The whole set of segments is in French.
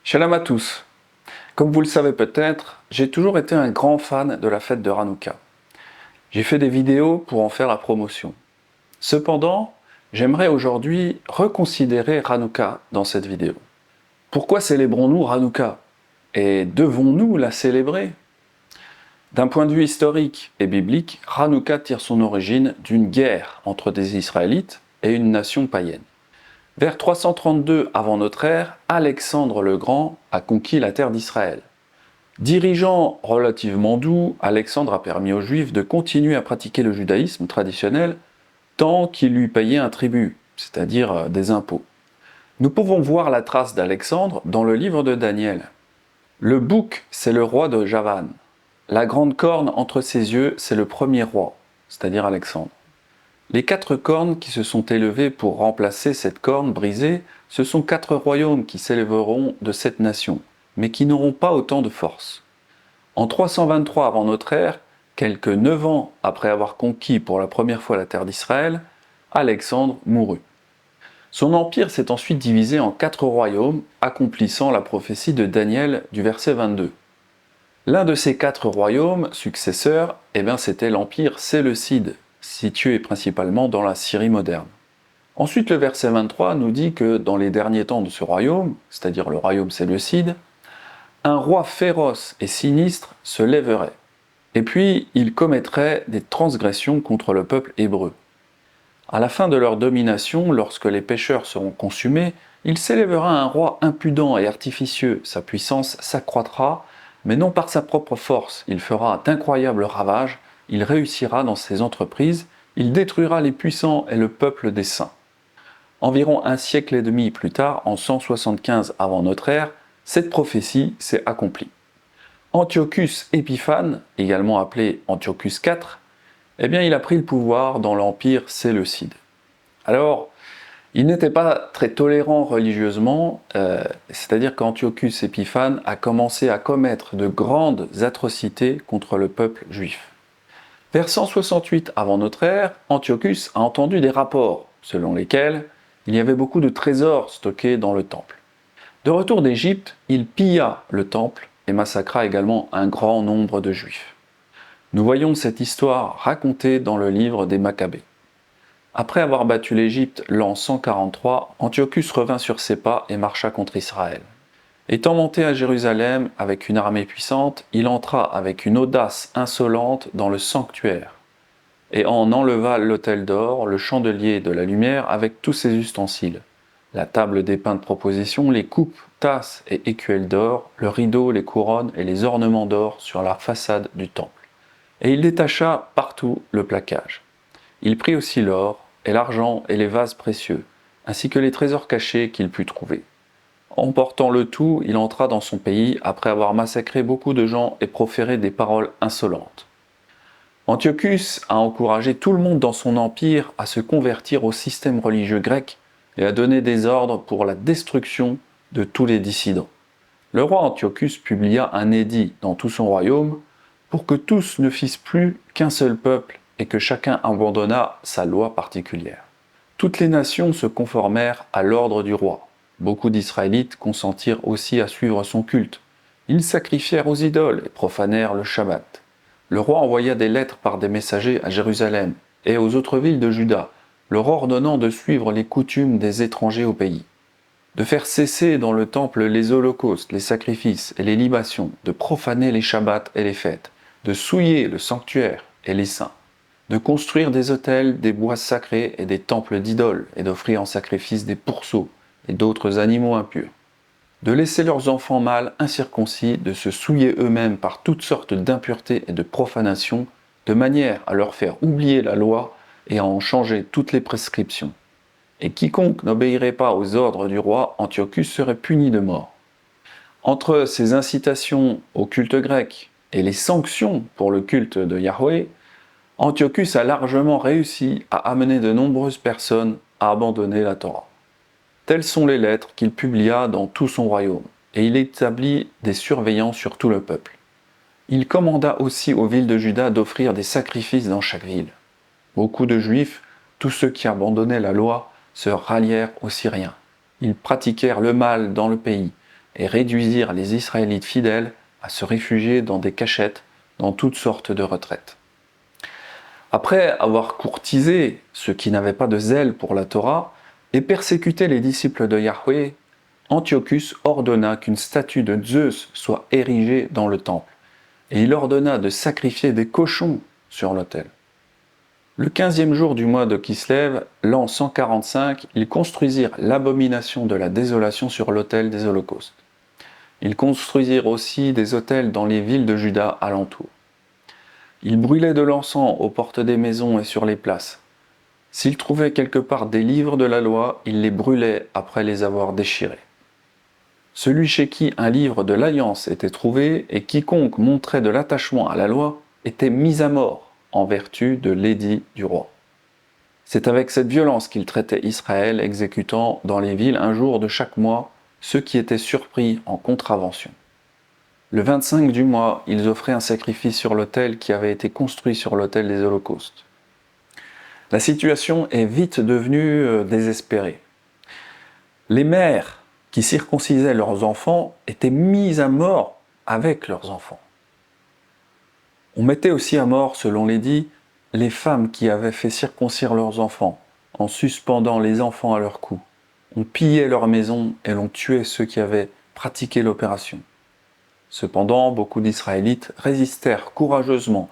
Shalom à tous. Comme vous le savez peut-être, j'ai toujours été un grand fan de la fête de Hanouka. J'ai fait des vidéos pour en faire la promotion. Cependant, j'aimerais aujourd'hui reconsidérer Hanouka dans cette vidéo. Pourquoi célébrons-nous Hanouka? Et devons-nous la célébrer? D'un point de vue historique et biblique, Hanouka tire son origine d'une guerre entre des Israélites et une nation païenne. Vers 332 avant notre ère, Alexandre le Grand a conquis la terre d'Israël. Dirigeant relativement doux, Alexandre a permis aux Juifs de continuer à pratiquer le judaïsme traditionnel tant qu'ils lui payaient un tribut, c'est-à-dire des impôts. Nous pouvons voir la trace d'Alexandre dans le livre de Daniel. Le bouc, c'est le roi de Javan. La grande corne entre ses yeux, c'est le premier roi, c'est-à-dire Alexandre. Les 4 cornes qui se sont élevées pour remplacer cette corne brisée, ce sont 4 royaumes qui s'élèveront de cette nation, mais qui n'auront pas autant de force. En 323 avant notre ère, quelques 9 ans après avoir conquis pour la première fois la terre d'Israël, Alexandre mourut. Son empire s'est ensuite divisé en 4 royaumes, accomplissant la prophétie de Daniel du verset 22. L'un de ces 4 royaumes successeurs, c'était l'empire séleucide, situé principalement dans la Syrie moderne. Ensuite, le verset 23 nous dit que dans les derniers temps de ce royaume, c'est-à-dire le royaume séleucide, un roi féroce et sinistre se lèverait, et puis il commettrait des transgressions contre le peuple hébreu. À la fin de leur domination, lorsque les pécheurs seront consumés, il s'élèvera un roi impudent et artificieux, sa puissance s'accroîtra, mais non par sa propre force, il fera d'incroyables ravages, il réussira dans ses entreprises, il détruira les puissants et le peuple des saints. Environ un siècle et demi plus tard, en 175 avant notre ère, cette prophétie s'est accomplie. Antiochus Épiphane, également appelé Antiochus IV, il a pris le pouvoir dans l'empire séleucide. Alors, il n'était pas très tolérant religieusement, c'est-à-dire qu'Antiochus Épiphane a commencé à commettre de grandes atrocités contre le peuple juif. Vers 168 avant notre ère, Antiochus a entendu des rapports selon lesquels il y avait beaucoup de trésors stockés dans le temple. De retour d'Égypte, il pilla le temple et massacra également un grand nombre de juifs. Nous voyons cette histoire racontée dans le livre des Maccabées. Après avoir battu l'Égypte l'an 143, Antiochus revint sur ses pas et marcha contre Israël. Étant monté à Jérusalem avec une armée puissante, il entra avec une audace insolente dans le sanctuaire et en enleva l'autel d'or, le chandelier de la lumière avec tous ses ustensiles, la table des pains de proposition, les coupes, tasses et écuelles d'or, le rideau, les couronnes et les ornements d'or sur la façade du temple. Et il détacha partout le plaquage. Il prit aussi l'or et l'argent et les vases précieux, ainsi que les trésors cachés qu'il put trouver. Emportant le tout, il entra dans son pays après avoir massacré beaucoup de gens et proféré des paroles insolentes. Antiochus a encouragé tout le monde dans son empire à se convertir au système religieux grec et à donner des ordres pour la destruction de tous les dissidents. Le roi Antiochus publia un édit dans tout son royaume pour que tous ne fissent plus qu'un seul peuple et que chacun abandonnât sa loi particulière. Toutes les nations se conformèrent à l'ordre du roi. Beaucoup d'Israélites consentirent aussi à suivre son culte. Ils sacrifièrent aux idoles et profanèrent le Shabbat. Le roi envoya des lettres par des messagers à Jérusalem et aux autres villes de Juda, leur ordonnant de suivre les coutumes des étrangers au pays, de faire cesser dans le temple les holocaustes, les sacrifices et les libations, de profaner les Shabbats et les fêtes, de souiller le sanctuaire et les saints, de construire des autels, des bois sacrés et des temples d'idoles, et d'offrir en sacrifice des pourceaux et d'autres animaux impurs, de laisser leurs enfants mâles incirconcis, de se souiller eux-mêmes par toutes sortes d'impuretés et de profanations, de manière à leur faire oublier la loi et à en changer toutes les prescriptions. Et quiconque n'obéirait pas aux ordres du roi Antiochus serait puni de mort. Entre ces incitations au culte grec et les sanctions pour le culte de Yahweh, Antiochus a largement réussi à amener de nombreuses personnes à abandonner la Torah. Telles sont les lettres qu'il publia dans tout son royaume, et il établit des surveillants sur tout le peuple. Il commanda aussi aux villes de Juda d'offrir des sacrifices dans chaque ville. Beaucoup de Juifs, tous ceux qui abandonnaient la loi, se rallièrent aux Syriens. Ils pratiquèrent le mal dans le pays, et réduisirent les Israélites fidèles à se réfugier dans des cachettes, dans toutes sortes de retraites. Après avoir courtisé ceux qui n'avaient pas de zèle pour la Torah et persécuté les disciples de Yahweh, Antiochus ordonna qu'une statue de Zeus soit érigée dans le temple, et il ordonna de sacrifier des cochons sur l'autel. Le 15e jour du mois de Kislev, l'an 145, ils construisirent l'abomination de la désolation sur l'autel des holocaustes. Ils construisirent aussi des autels dans les villes de Juda alentour. Ils brûlaient de l'encens aux portes des maisons et sur les places. S'ils trouvaient quelque part des livres de la loi, ils les brûlaient après les avoir déchirés. Celui chez qui un livre de l'Alliance était trouvé et quiconque montrait de l'attachement à la loi était mis à mort en vertu de l'édit du roi. C'est avec cette violence qu'il traitait Israël, exécutant dans les villes un jour de chaque mois ceux qui étaient surpris en contravention. Le 25 du mois, ils offraient un sacrifice sur l'autel qui avait été construit sur l'autel des holocaustes. La situation est vite devenue désespérée. Les mères qui circoncisaient leurs enfants étaient mis à mort avec leurs enfants. On mettait aussi à mort, selon l'édit, les femmes qui avaient fait circoncire leurs enfants, en suspendant les enfants à leur cou. On pillait leurs maisons et l'on tuait ceux qui avaient pratiqué l'opération. Cependant, beaucoup d'Israélites résistèrent courageusement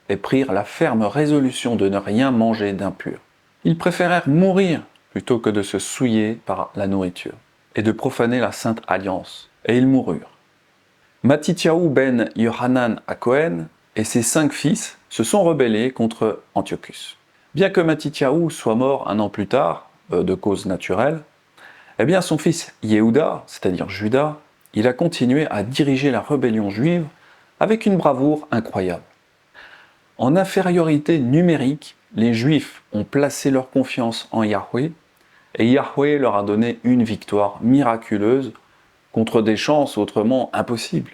et prirent la ferme résolution de ne rien manger d'impur. Ils préférèrent mourir plutôt que de se souiller par la nourriture et de profaner la Sainte Alliance, et ils moururent. Mattityahu ben Yohanan à Cohen et ses 5 fils se sont rebellés contre Antiochus. Bien que Mattityahu soit mort un an plus tard, de cause naturelle, eh bien son fils Yehuda, c'est-à-dire Juda, il a continué à diriger la rébellion juive avec une bravoure incroyable. En infériorité numérique, les Juifs ont placé leur confiance en Yahweh, et Yahweh leur a donné une victoire miraculeuse contre des chances autrement impossibles.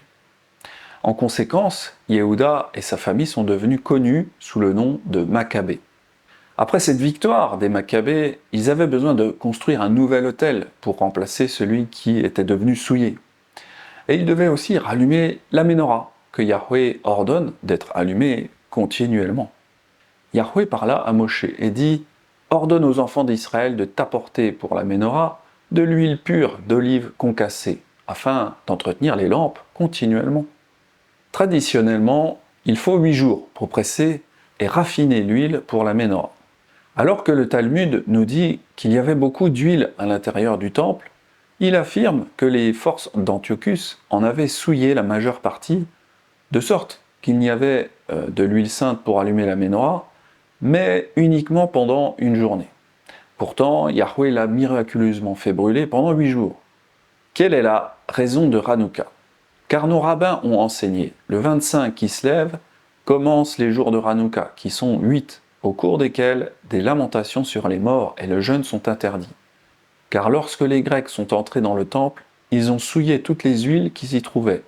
En conséquence, Yehuda et sa famille sont devenus connus sous le nom de Maccabées. Après cette victoire des Maccabées, ils avaient besoin de construire un nouvel autel pour remplacer celui qui était devenu souillé. Et ils devaient aussi rallumer la menorah, que Yahweh ordonne d'être allumée continuellement. Yahweh parla à Moshe et dit « Ordonne aux enfants d'Israël de t'apporter pour la menorah de l'huile pure d'olive concassée, afin d'entretenir les lampes continuellement. » Traditionnellement, il faut 8 jours pour presser et raffiner l'huile pour la menorah. Alors que le Talmud nous dit qu'il y avait beaucoup d'huile à l'intérieur du temple, il affirme que les forces d'Antiochus en avaient souillé la majeure partie, de sorte qu'il n'y avait de l'huile sainte pour allumer la menorah, mais uniquement pendant une journée. Pourtant, Yahweh l'a miraculeusement fait brûler pendant 8 jours. Quelle est la raison de Hanouka? Car nos rabbins ont enseigné, le 25 qui se lève, commencent les jours de Hanouka, qui sont 8, au cours desquels des lamentations sur les morts et le jeûne sont interdits. Car lorsque les Grecs sont entrés dans le temple, ils ont souillé toutes les huiles qui s'y trouvaient.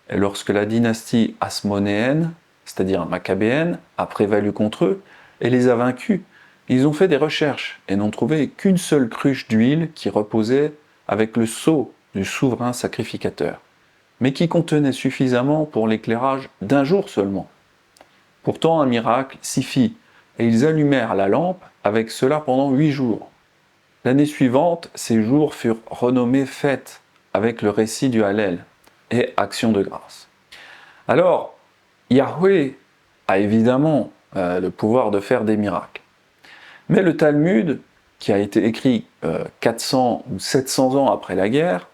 Et lorsque la dynastie hasmonéenne, c'est-à-dire maccabéenne, a prévalu contre eux et les a vaincus, ils ont fait des recherches et n'ont trouvé qu'une seule cruche d'huile qui reposait avec le sceau du souverain sacrificateur, mais qui contenait suffisamment pour l'éclairage d'un jour seulement. Pourtant un miracle s'y fit, et ils allumèrent la lampe avec cela pendant 8 jours. L'année suivante, ces jours furent renommés fêtes, avec le récit du Hallel et action de grâce. Alors, Yahweh a évidemment le pouvoir de faire des miracles. Mais le Talmud, qui a été écrit 400 ou 700 ans après la guerre,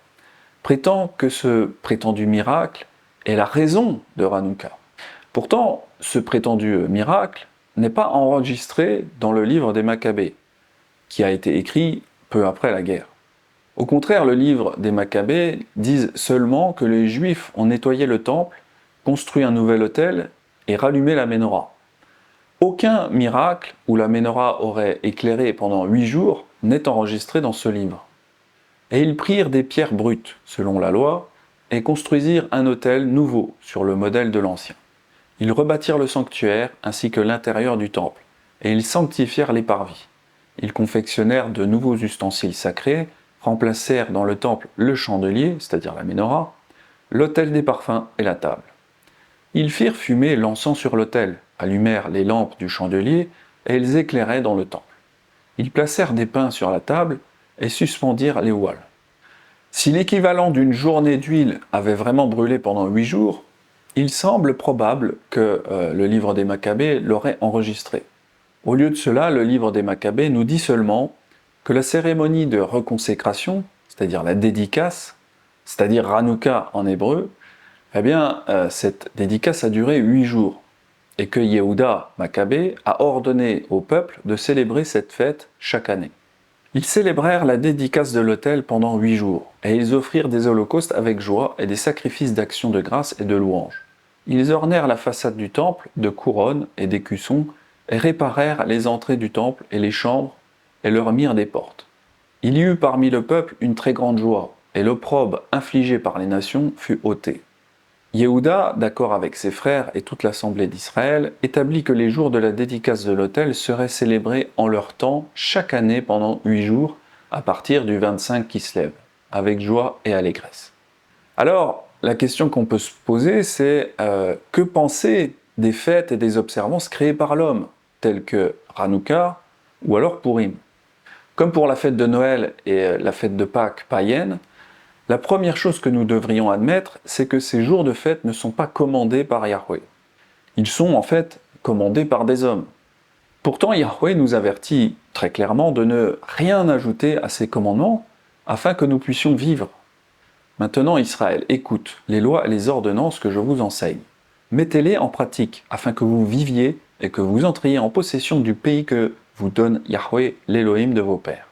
prétend que ce prétendu miracle est la raison de Hanouka. Pourtant, ce prétendu miracle n'est pas enregistré dans le livre des Maccabées, qui a été écrit peu après la guerre. Au contraire, le livre des Maccabées dit seulement que les Juifs ont nettoyé le temple, construit un nouvel autel et rallumé la menorah. Aucun miracle où la menorah aurait éclairé pendant 8 jours n'est enregistré dans ce livre. Et ils prirent des pierres brutes, selon la loi, et construisirent un autel nouveau sur le modèle de l'ancien. Ils rebâtirent le sanctuaire ainsi que l'intérieur du temple, et ils sanctifièrent les parvis. Ils confectionnèrent de nouveaux ustensiles sacrés, remplacèrent dans le temple le chandelier, c'est-à-dire la menorah, l'autel des parfums et la table. Ils firent fumer l'encens sur l'autel, allumèrent les lampes du chandelier et ils éclairaient dans le temple. Ils placèrent des pains sur la table et suspendirent les ouales. Si l'équivalent d'une journée d'huile avait vraiment brûlé pendant 8 jours, il semble probable que le livre des Maccabées l'aurait enregistré. Au lieu de cela, le livre des Maccabées nous dit seulement que la cérémonie de reconsécration, c'est-à-dire la dédicace, c'est-à-dire Hanouka en hébreu, eh bien, cette dédicace a duré 8 jours, et que Yehuda Maccabée a ordonné au peuple de célébrer cette fête chaque année. Ils célébrèrent la dédicace de l'autel pendant 8 jours, et ils offrirent des holocaustes avec joie et des sacrifices d'action de grâce et de louange. Ils ornèrent la façade du temple de couronnes et d'écussons, et réparèrent les entrées du temple et les chambres, et leur mirent des portes. Il y eut parmi le peuple une très grande joie, et l'opprobre infligé par les nations fut ôté. Yehuda, d'accord avec ses frères et toute l'assemblée d'Israël, établit que les jours de la dédicace de l'autel seraient célébrés en leur temps chaque année pendant 8 jours, à partir du 25 qui se lève, avec joie et allégresse. Alors, la question qu'on peut se poser, c'est que penser des fêtes et des observances créées par l'homme, telles que Hanouka ou alors Purim. Comme pour la fête de Noël et la fête de Pâques païenne, la première chose que nous devrions admettre, c'est que ces jours de fête ne sont pas commandés par Yahweh. Ils sont en fait commandés par des hommes. Pourtant, Yahweh nous avertit très clairement de ne rien ajouter à ces commandements afin que nous puissions vivre. Maintenant, Israël, écoute les lois et les ordonnances que je vous enseigne. Mettez-les en pratique afin que vous viviez et que vous entriez en possession du pays que vous donne Yahweh, l'Élohim de vos pères.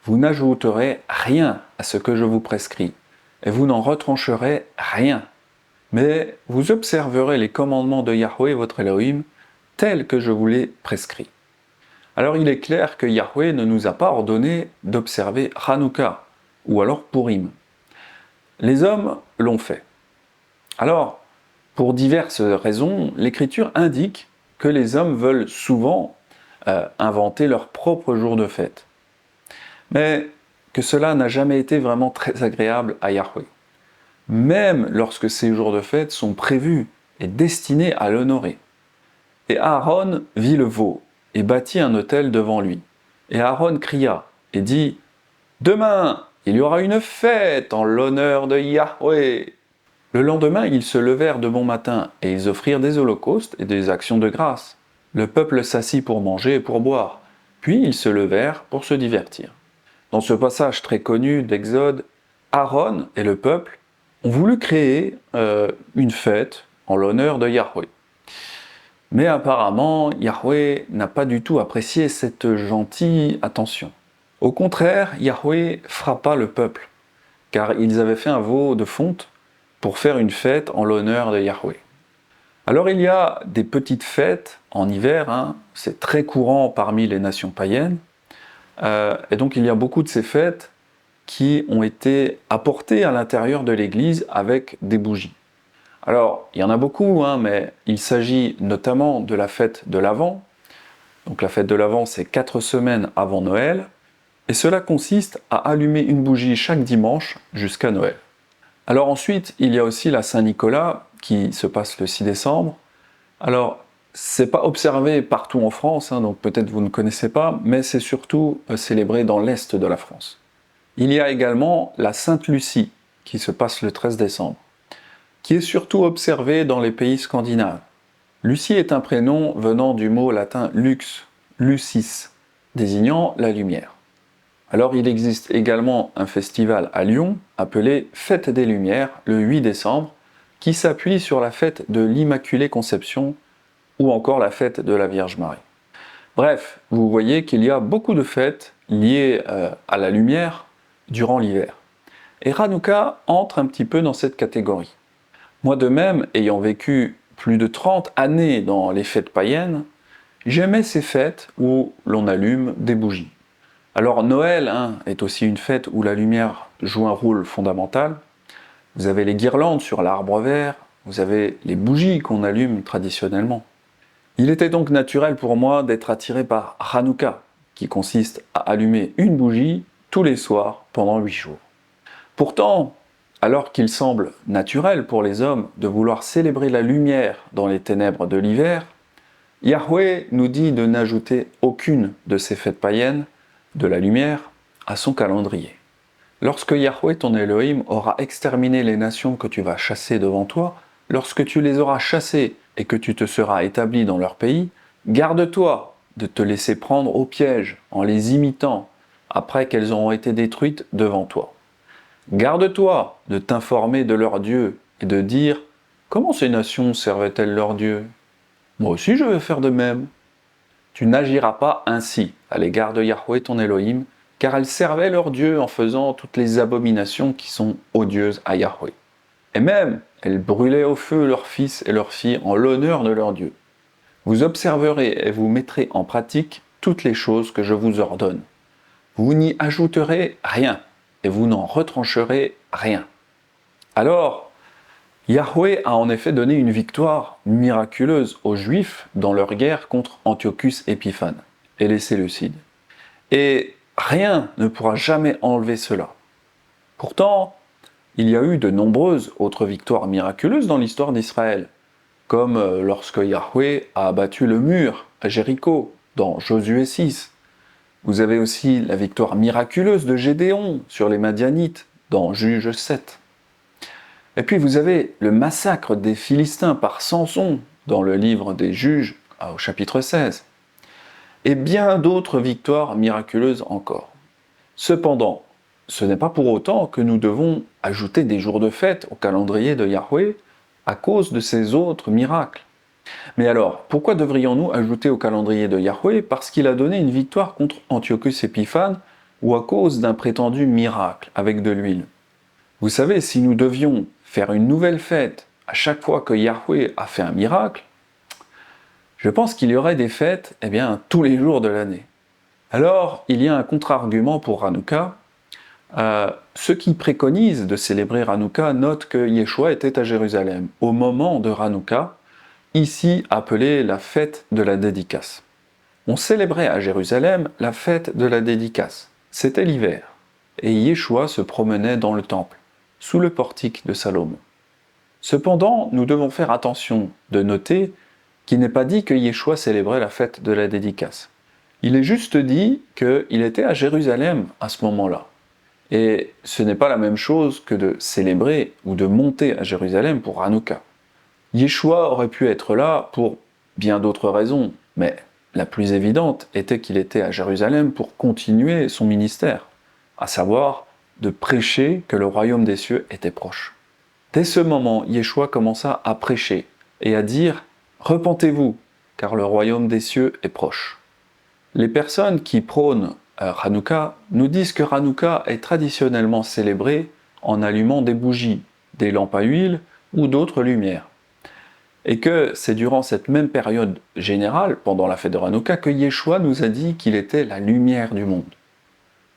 Vous n'ajouterez rien à ce que je vous prescris, et vous n'en retrancherez rien. Mais vous observerez les commandements de Yahweh, votre Elohim, tels que je vous les prescris. Alors il est clair que Yahweh ne nous a pas ordonné d'observer Hanouka, ou alors Purim. Les hommes l'ont fait. Alors, pour diverses raisons, l'Écriture indique que les hommes veulent souvent inventer leur propre jour de fête. Mais que cela n'a jamais été vraiment très agréable à Yahweh. Même lorsque ces jours de fête sont prévus et destinés à l'honorer. Et Aaron vit le veau et bâtit un autel devant lui. Et Aaron cria et dit « Demain, il y aura une fête en l'honneur de Yahweh !» Le lendemain, ils se levèrent de bon matin et ils offrirent des holocaustes et des actions de grâce. Le peuple s'assit pour manger et pour boire, puis ils se levèrent pour se divertir. Dans ce passage très connu d'Exode, Aaron et le peuple ont voulu créer une fête en l'honneur de Yahweh. Mais apparemment, Yahweh n'a pas du tout apprécié cette gentille attention. Au contraire, Yahweh frappa le peuple, car ils avaient fait un veau de fonte pour faire une fête en l'honneur de Yahweh. Alors il y a des petites fêtes en hiver, c'est très courant parmi les nations païennes, et donc il y a beaucoup de ces fêtes qui ont été apportées à l'intérieur de l'église avec des bougies. Alors, il y en a beaucoup, mais il s'agit notamment de la fête de l'Avent. Donc la fête de l'Avent, c'est 4 semaines avant Noël, et cela consiste à allumer une bougie chaque dimanche jusqu'à Noël. Alors ensuite, il y a aussi la Saint-Nicolas, qui se passe le 6 décembre. Alors, c'est pas observé partout en France, donc peut-être vous ne connaissez pas, mais c'est surtout célébré dans l'est de la France. Il y a également la Sainte-Lucie, qui se passe le 13 décembre, qui est surtout observée dans les pays scandinaves. Lucie est un prénom venant du mot latin lux, lucis, désignant la lumière. Alors il existe également un festival à Lyon, appelé Fête des Lumières, le 8 décembre, qui s'appuie sur la fête de l'Immaculée Conception, ou encore la fête de la Vierge Marie. Bref, vous voyez qu'il y a beaucoup de fêtes liées à la lumière durant l'hiver. Et Hanouka entre un petit peu dans cette catégorie. Moi de même, ayant vécu plus de 30 années dans les fêtes païennes, j'aimais ces fêtes où l'on allume des bougies. Alors Noël est aussi une fête où la lumière joue un rôle fondamental. Vous avez les guirlandes sur l'arbre vert, vous avez les bougies qu'on allume traditionnellement. Il était donc naturel pour moi d'être attiré par Hanouka, qui consiste à allumer une bougie tous les soirs pendant 8 jours. Pourtant, alors qu'il semble naturel pour les hommes de vouloir célébrer la lumière dans les ténèbres de l'hiver, Yahweh nous dit de n'ajouter aucune de ces fêtes païennes, de la lumière, à son calendrier. Lorsque Yahweh ton Elohim aura exterminé les nations que tu vas chasser devant toi, lorsque tu les auras chassées et que tu te seras établi dans leur pays, garde-toi de te laisser prendre au piège en les imitant après qu'elles auront été détruites devant toi. Garde-toi de t'informer de leur Dieu et de dire « Comment ces nations servaient-elles leur Dieu ? Moi aussi je vais faire de même. » Tu n'agiras pas ainsi à l'égard de Yahweh ton Elohim, car elles servaient leur Dieu en faisant toutes les abominations qui sont odieuses à Yahweh. Et même, elles brûlaient au feu leurs fils et leurs filles en l'honneur de leur Dieu. Vous observerez et vous mettrez en pratique toutes les choses que je vous ordonne. Vous n'y ajouterez rien, et vous n'en retrancherez rien. Alors, Yahweh a en effet donné une victoire miraculeuse aux Juifs dans leur guerre contre Antiochus Épiphane et les Séleucides. Et rien ne pourra jamais enlever cela. Pourtant, il y a eu de nombreuses autres victoires miraculeuses dans l'histoire d'Israël, comme lorsque Yahweh a abattu le mur à Jéricho, dans Josué 6. Vous avez aussi la victoire miraculeuse de Gédéon sur les Madianites, dans Juge 7. Et puis vous avez le massacre des Philistins par Samson, dans le livre des Juges, au chapitre 16. Et bien d'autres victoires miraculeuses encore. Cependant, ce n'est pas pour autant que nous devons ajouter des jours de fête au calendrier de Yahweh à cause de ces autres miracles. Mais alors, pourquoi devrions-nous ajouter au calendrier de Yahweh parce qu'il a donné une victoire contre Antiochus Épiphane ou à cause d'un prétendu miracle avec de l'huile? Vous savez, si nous devions faire une nouvelle fête à chaque fois que Yahweh a fait un miracle, je pense qu'il y aurait des fêtes tous les jours de l'année. Alors, il y a un contre-argument pour Hanouka. Ceux qui préconisent de célébrer Hanouka notent que Yeshua était à Jérusalem au moment de Hanouka, ici appelée la fête de la dédicace. On célébrait à Jérusalem la fête de la dédicace. C'était l'hiver, et Yeshua se promenait dans le temple, sous le portique de Salomon. Cependant, nous devons faire attention de noter qu'il n'est pas dit que Yeshua célébrait la fête de la dédicace. Il est juste dit qu'il était à Jérusalem à ce moment-là. Et ce n'est pas la même chose que de célébrer ou de monter à Jérusalem pour Hanouka. Yeshua aurait pu être là pour bien d'autres raisons, mais la plus évidente était qu'il était à Jérusalem pour continuer son ministère, à savoir de prêcher que le royaume des cieux était proche. Dès ce moment, Yeshua commença à prêcher et à dire « Repentez-vous, car le royaume des cieux est proche ». Les personnes qui prônent Hanouka nous disent que Hanouka est traditionnellement célébré en allumant des bougies, des lampes à huile ou d'autres lumières. Et que c'est durant cette même période générale, pendant la fête de Hanouka, que Yeshua nous a dit qu'il était la lumière du monde.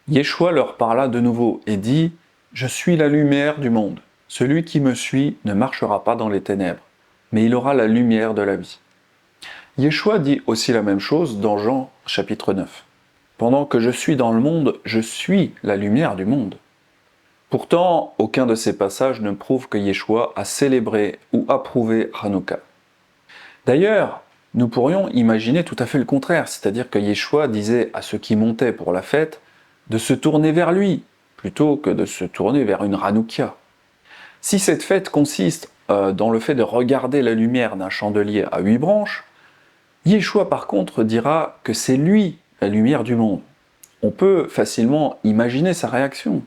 Yeshua leur parla de nouveau et dit « Je suis la lumière du monde. Celui qui me suit ne marchera pas dans les ténèbres, mais il aura la lumière de la vie. » Yeshua dit aussi la même chose dans Jean chapitre 9. « Pendant que je suis dans le monde, je suis la lumière du monde. » Pourtant, aucun de ces passages ne prouve que Yeshua a célébré ou approuvé Hanouka. D'ailleurs, nous pourrions imaginer tout à fait le contraire, c'est-à-dire que Yeshua disait à ceux qui montaient pour la fête de se tourner vers lui, plutôt que de se tourner vers une Hanouka. Si cette fête consiste dans le fait de regarder la lumière d'un chandelier à 8 branches, Yeshua par contre dira que c'est lui la lumière du monde. On peut facilement imaginer sa réaction.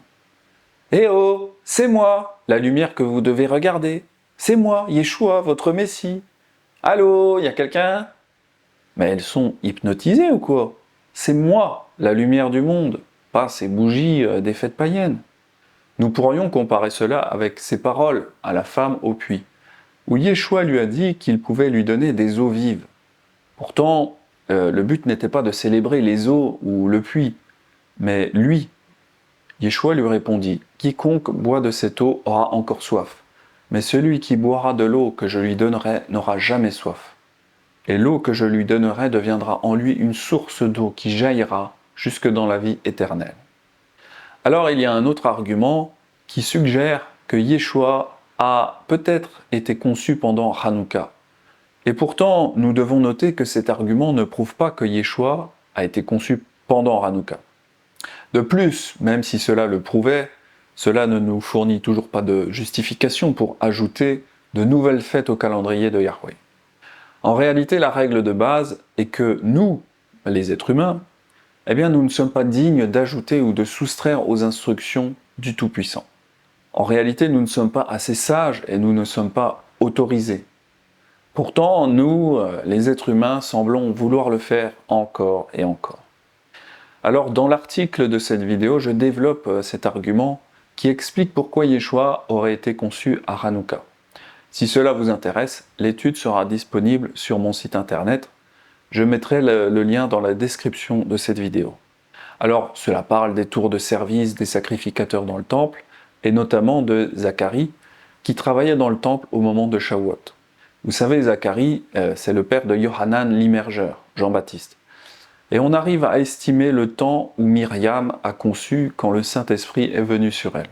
« Eh oh, c'est moi, la lumière que vous devez regarder. C'est moi, Yeshua, votre Messie. Allô, y a quelqu'un ?» Mais elles sont hypnotisées ou quoi? C'est moi, la lumière du monde, pas ces bougies des fêtes païennes. Nous pourrions comparer cela avec ces paroles à la femme au puits, où Yeshua lui a dit qu'il pouvait lui donner des eaux vives. Pourtant, le but n'était pas de célébrer les eaux ou le puits, mais lui. Yeshua lui répondit « Quiconque boit de cette eau aura encore soif, mais celui qui boira de l'eau que je lui donnerai n'aura jamais soif. Et l'eau que je lui donnerai deviendra en lui une source d'eau qui jaillira jusque dans la vie éternelle. » Alors il y a un autre argument qui suggère que Yeshua a peut-être été conçu pendant Hanouka. Et pourtant, nous devons noter que cet argument ne prouve pas que Yeshua a été conçu pendant Hanouka. De plus, même si cela le prouvait, cela ne nous fournit toujours pas de justification pour ajouter de nouvelles fêtes au calendrier de Yahweh. En réalité, la règle de base est que nous, les êtres humains, eh bien, nous ne sommes pas dignes d'ajouter ou de soustraire aux instructions du Tout-Puissant. En réalité, nous ne sommes pas assez sages et nous ne sommes pas autorisés. Pourtant, nous, les êtres humains, semblons vouloir le faire encore et encore. Alors, dans l'article de cette vidéo, je développe cet argument qui explique pourquoi Yeshua aurait été conçu à Hanouka. Si cela vous intéresse, l'étude sera disponible sur mon site internet. Je mettrai le lien dans la description de cette vidéo. Alors, cela parle des tours de service des sacrificateurs dans le temple, et notamment de Zacharie, qui travaillait dans le temple au moment de Shavuot. Vous savez, Zacharie, c'est le père de Yohanan l'immergeur, Jean-Baptiste. Et on arrive à estimer le temps où Myriam a conçu quand le Saint-Esprit est venu sur elle.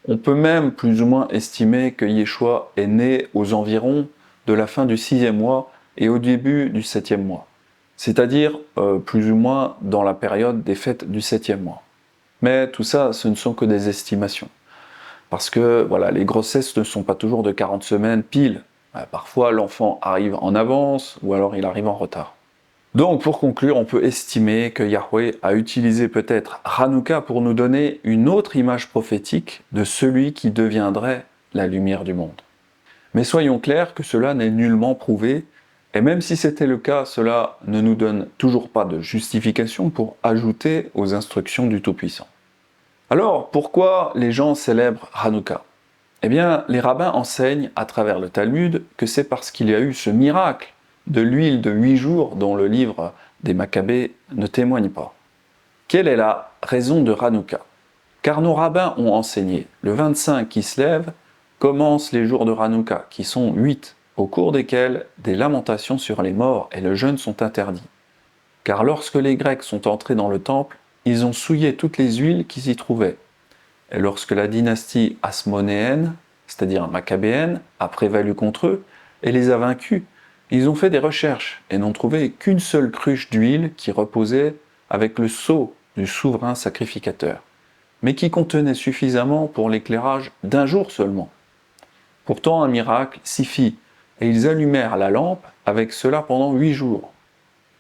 On peut même plus ou moins estimer que Yeshua est né aux environs de la fin du 6e mois et au début du 7e mois, c'est-à-dire plus ou moins dans la période des fêtes du 7e mois. Mais tout ça, ce ne sont que des estimations. Parce que voilà, les grossesses ne sont pas toujours de 40 semaines pile. Parfois, l'enfant arrive en avance ou alors il arrive en retard. Donc, pour conclure, on peut estimer que Yahweh a utilisé peut-être Hanouka pour nous donner une autre image prophétique de celui qui deviendrait la lumière du monde. Mais soyons clairs que cela n'est nullement prouvé, et même si c'était le cas, cela ne nous donne toujours pas de justification pour ajouter aux instructions du Tout-Puissant. Alors, pourquoi les gens célèbrent Hanouka ? Eh bien, les rabbins enseignent à travers le Talmud que c'est parce qu'il y a eu ce miracle de l'huile de 8 jours dont le livre des Maccabées ne témoigne pas. Quelle est la raison de Hanouka ? Car nos rabbins ont enseigné, le 25 qui se lève commencent les jours de Hanouka, qui sont 8, au cours desquels des lamentations sur les morts et le jeûne sont interdits. Car lorsque les Grecs sont entrés dans le temple, ils ont souillé toutes les huiles qui s'y trouvaient. Et lorsque la dynastie hasmonéenne, c'est-à-dire maccabéenne, a prévalu contre eux et les a vaincus, ils ont fait des recherches et n'ont trouvé qu'une seule cruche d'huile qui reposait avec le sceau du souverain sacrificateur, mais qui contenait suffisamment pour l'éclairage d'un jour seulement. Pourtant, un miracle s'y fit, et ils allumèrent la lampe avec cela pendant 8 jours.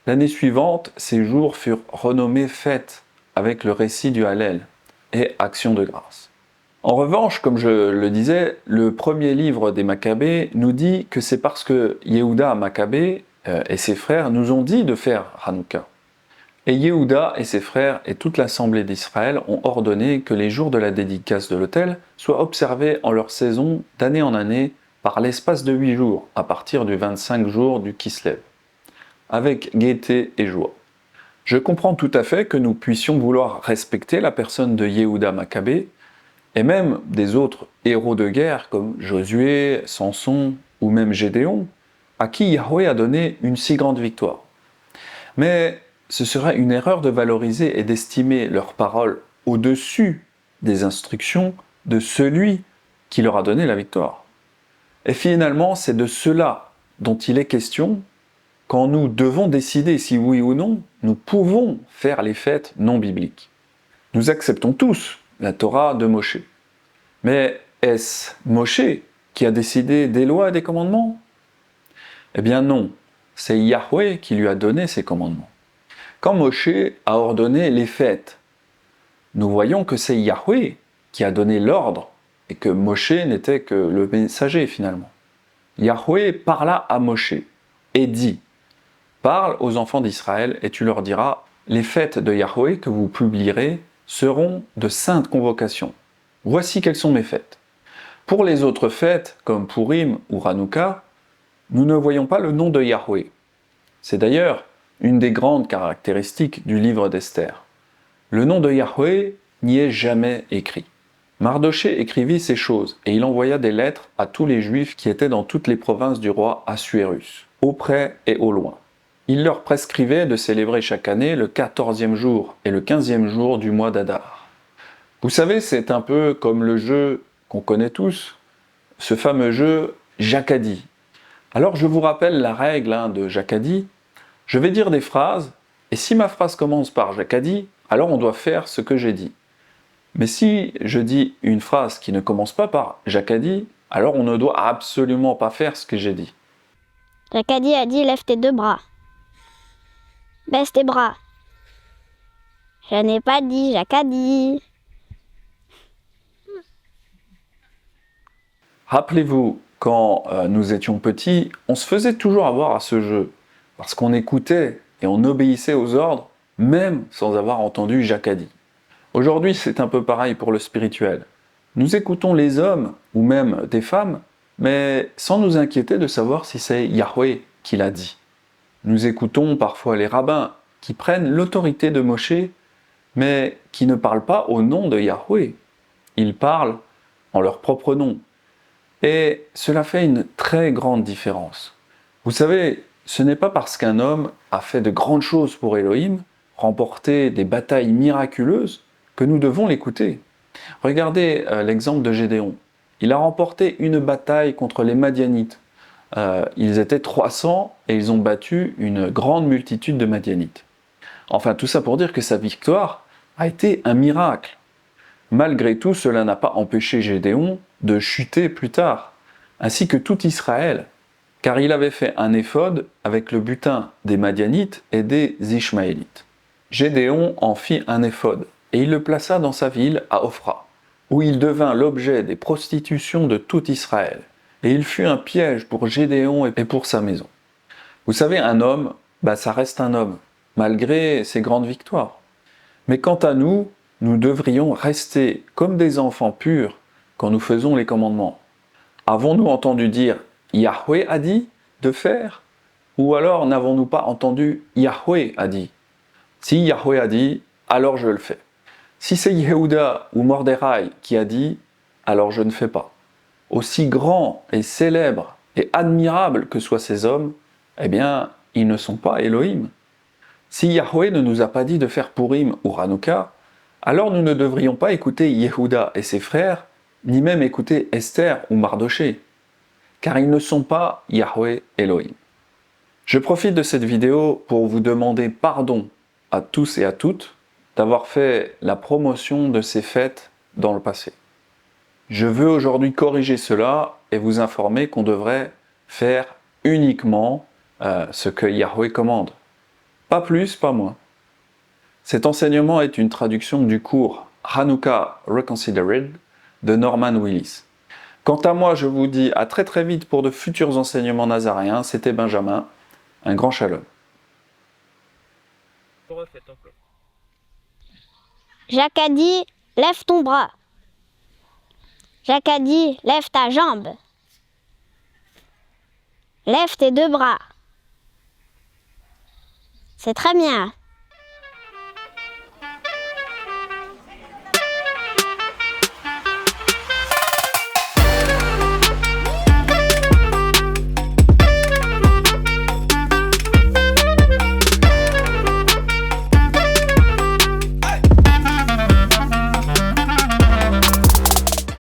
L'année suivante, ces jours furent renommés fêtes, avec le récit du Hallel et action de grâce. En revanche, comme je le disais, le premier livre des Maccabées nous dit que c'est parce que Yehuda Maccabée et ses frères nous ont dit de faire Hanouka. Et Yehuda et ses frères et toute l'assemblée d'Israël ont ordonné que les jours de la dédicace de l'autel soient observés en leur saison d'année en année par l'espace de 8 jours, à partir du 25 jour du Kislev, avec gaieté et joie. Je comprends tout à fait que nous puissions vouloir respecter la personne de Yehuda Maccabée, et même des autres héros de guerre comme Josué, Samson ou même Gédéon, à qui Yahweh a donné une si grande victoire. Mais ce serait une erreur de valoriser et d'estimer leurs paroles au-dessus des instructions de celui qui leur a donné la victoire. Et finalement, c'est de cela dont il est question quand nous devons décider si oui ou non nous pouvons faire les fêtes non bibliques. Nous acceptons tous la Torah de Moshe. Mais est-ce Moshe qui a décidé des lois et des commandements ? Eh bien non, c'est Yahweh qui lui a donné ces commandements. Quand Moshe a ordonné les fêtes, nous voyons que c'est Yahweh qui a donné l'ordre et que Moshe n'était que le messager finalement. Yahweh parla à Moshe et dit « Parle aux enfants d'Israël et tu leur diras « Les fêtes de Yahweh que vous publierez seront de saintes convocations. Voici quelles sont mes fêtes. » Pour les autres fêtes, comme Purim ou Hanouka, nous ne voyons pas le nom de Yahweh. C'est d'ailleurs une des grandes caractéristiques du livre d'Esther. Le nom de Yahweh n'y est jamais écrit. Mardoché écrivit ces choses, et il envoya des lettres à tous les Juifs qui étaient dans toutes les provinces du roi Assuérus, au près et au loin. Il leur prescrivait de célébrer chaque année le 14e jour et le 15e jour du mois d'Adar. Vous savez, c'est un peu comme le jeu qu'on connaît tous, ce fameux jeu Jacadie. Alors je vous rappelle la règle de Jacadie. Je vais dire des phrases, et si ma phrase commence par Jacadie, alors on doit faire ce que j'ai dit. Mais si je dis une phrase qui ne commence pas par Jacadie, alors on ne doit absolument pas faire ce que j'ai dit. Jacadie a dit lève tes 2 bras. Baisse tes bras. Je n'ai pas dit Jacadie. Rappelez-vous, quand nous étions petits, on se faisait toujours avoir à ce jeu, parce qu'on écoutait et on obéissait aux ordres, même sans avoir entendu Jacadie. Aujourd'hui, c'est un peu pareil pour le spirituel. Nous écoutons les hommes, ou même des femmes, mais sans nous inquiéter de savoir si c'est Yahweh qui l'a dit. Nous écoutons parfois les rabbins qui prennent l'autorité de Moshe, mais qui ne parlent pas au nom de Yahweh. Ils parlent en leur propre nom. Et cela fait une très grande différence. Vous savez, ce n'est pas parce qu'un homme a fait de grandes choses pour Elohim, remporté des batailles miraculeuses, que nous devons l'écouter. Regardez l'exemple de Gédéon. Il a remporté une bataille contre les Madianites. Ils étaient 300 et ils ont battu une grande multitude de Madianites. Enfin, tout ça pour dire que sa victoire a été un miracle. Malgré tout, cela n'a pas empêché Gédéon de chuter plus tard, ainsi que tout Israël, car il avait fait un éphod avec le butin des Madianites et des Ishmaélites. Gédéon en fit un éphod, et il le plaça dans sa ville à Ophra, où il devint l'objet des prostitutions de tout Israël, et il fut un piège pour Gédéon et pour sa maison. Vous savez, un homme, ça reste un homme, malgré ses grandes victoires. Mais quant à nous, nous devrions rester comme des enfants purs quand nous faisons les commandements. Avons-nous entendu dire « Yahweh a dit » de faire? Ou alors n'avons-nous pas entendu « Yahweh a dit » ? Si Yahweh a dit, alors je le fais. Si c'est Yehuda ou Mordechai qui a dit, alors je ne fais pas. Aussi grands et célèbres et admirables que soient ces hommes, eh bien, ils ne sont pas Elohim. Si Yahweh ne nous a pas dit de faire Purim ou Hanouka, alors nous ne devrions pas écouter Yehuda et ses frères, ni même écouter Esther ou Mardoché, car ils ne sont pas Yahweh Elohim. Je profite de cette vidéo pour vous demander pardon à tous et à toutes d'avoir fait la promotion de ces fêtes dans le passé. Je veux aujourd'hui corriger cela et vous informer qu'on devrait faire uniquement ce que Yahweh commande. Pas plus, pas moins. Cet enseignement est une traduction du cours Hanouka Reconsidered de Norman Willis. Quant à moi, je vous dis à très très vite pour de futurs enseignements nazaréens. C'était Benjamin. Un grand shalom. Jacadie, lève ton bras. Jacadie, lève ta jambe. Lève tes 2 bras. C'est très bien.